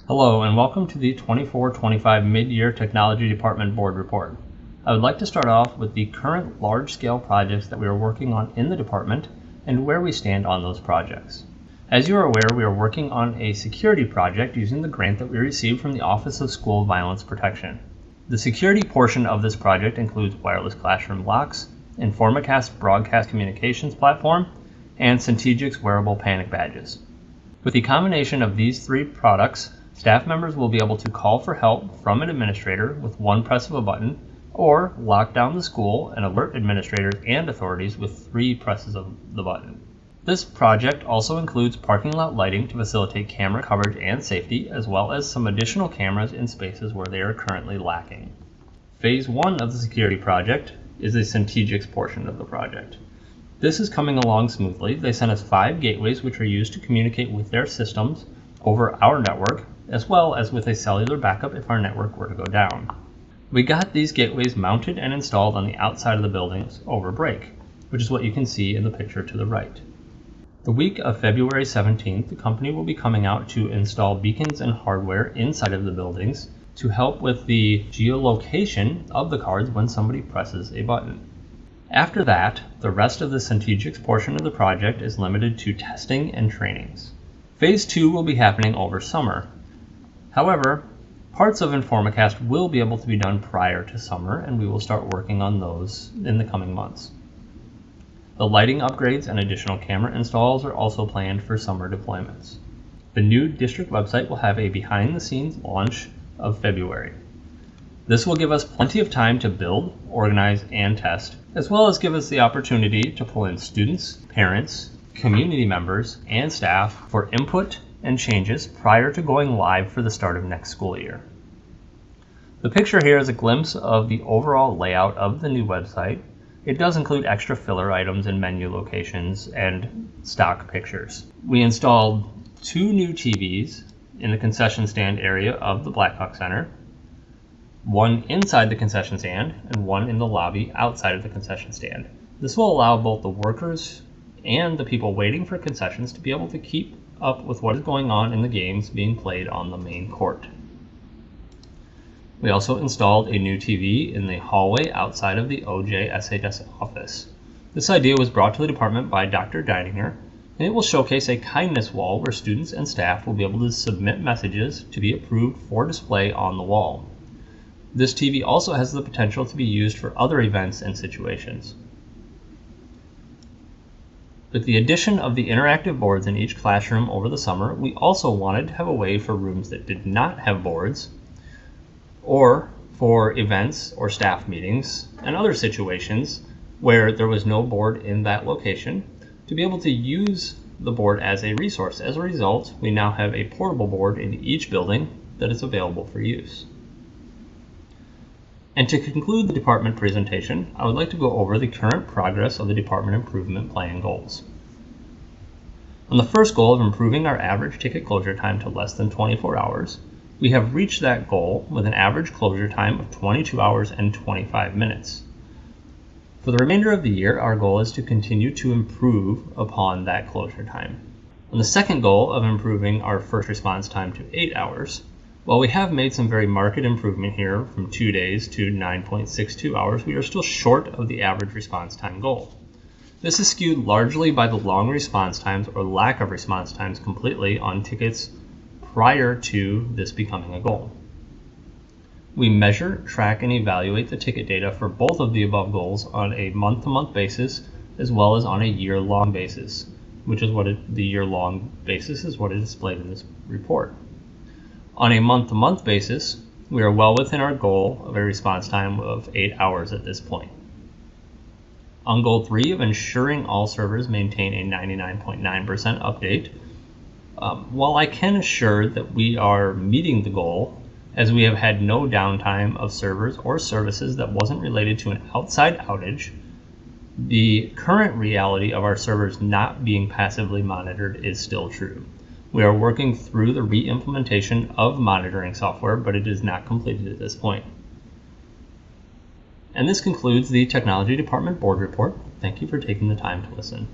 Hello and welcome to the 24-25 Mid-Year Technology Department Board Report. I would like to start off with the current large-scale projects that we are working on in the department and where we stand on those projects. As you are aware, we are working on a security project using the grant that we received from the Office of School Violence Protection. The security portion of this project includes wireless classroom locks, Informacast broadcast communications platform, and Centegix wearable panic badges. With the combination of these three products, staff members will be able to call for help from an administrator with one press of a button, or lock down the school and alert administrators and authorities with 3 presses of the button. This project also includes parking lot lighting to facilitate camera coverage and safety, as well as some additional cameras in spaces where they are currently lacking. Phase 1 of the security project is the Centegix portion of the project. This is coming along smoothly. They sent us 5 gateways which are used to communicate with their systems over our network, as well as with a cellular backup if our network were to go down. We got these gateways mounted and installed on the outside of the buildings over break, which is what you can see in the picture to the right. The week of February 17th, the company will be coming out to install beacons and hardware inside of the buildings to help with the geolocation of the cards when somebody presses a button. After that, the rest of the Centegix portion of the project is limited to testing and trainings. Phase 2 will be happening over summer. However, parts of Informacast will be able to be done prior to summer, and we will start working on those in the coming months. The lighting upgrades and additional camera installs are also planned for summer deployments. The new district website will have a behind-the-scenes launch of February. This will give us plenty of time to build, organize, and test, as well as give us the opportunity to pull in students, parents, community members, and staff for input and changes prior to going live for the start of next school year. The picture here is a glimpse of the overall layout of the new website. It does include extra filler items and menu locations and stock pictures. We installed 2 new TVs in the concession stand area of the Blackhawk Center, 1 inside the concession stand and 1 in the lobby outside of the concession stand. This will allow both the workers and the people waiting for concessions to be able to keep up with what is going on in the games being played on the main court. We also installed a new TV in the hallway outside of the OJ SHS office. This idea was brought to the department by Dr. Deininger, and it will showcase a kindness wall where students and staff will be able to submit messages to be approved for display on the wall. This TV also has the potential to be used for other events and situations. With the addition of the interactive boards in each classroom over the summer, we also wanted to have a way for rooms that did not have boards, or for events or staff meetings and other situations where there was no board in that location, to be able to use the board as a resource. As a result, we now have a portable board in each building that is available for use. And to conclude the department presentation, I would like to go over the current progress of the department improvement plan goals. On the first goal of improving our average ticket closure time to less than 24 hours, we have reached that goal with an average closure time of 22 hours and 25 minutes. For the remainder of the year, our goal is to continue to improve upon that closure time. On the second goal of improving our first response time to 8 hours, while we have made some very marked improvement here from 2 days to 9.62 hours, we are still short of the average response time goal. This is skewed largely by the long response times or lack of response times completely on tickets prior to this becoming a goal. We measure, track, and evaluate the ticket data for both of the above goals on a month-to-month basis as well as on a year-long basis, which is what the year-long basis is what is displayed in this report. On a month-to-month basis, we are well within our goal of a response time of 8 hours at this point. On goal 3 of ensuring all servers maintain a 99.9% update, while I can assure that we are meeting the goal, as we have had no downtime of servers or services that wasn't related to an outside outage, the current reality of our servers not being passively monitored is still true. We are working through the re-implementation of monitoring software, but it is not completed at this point. And this concludes the Technology Department Board Report. Thank you for taking the time to listen.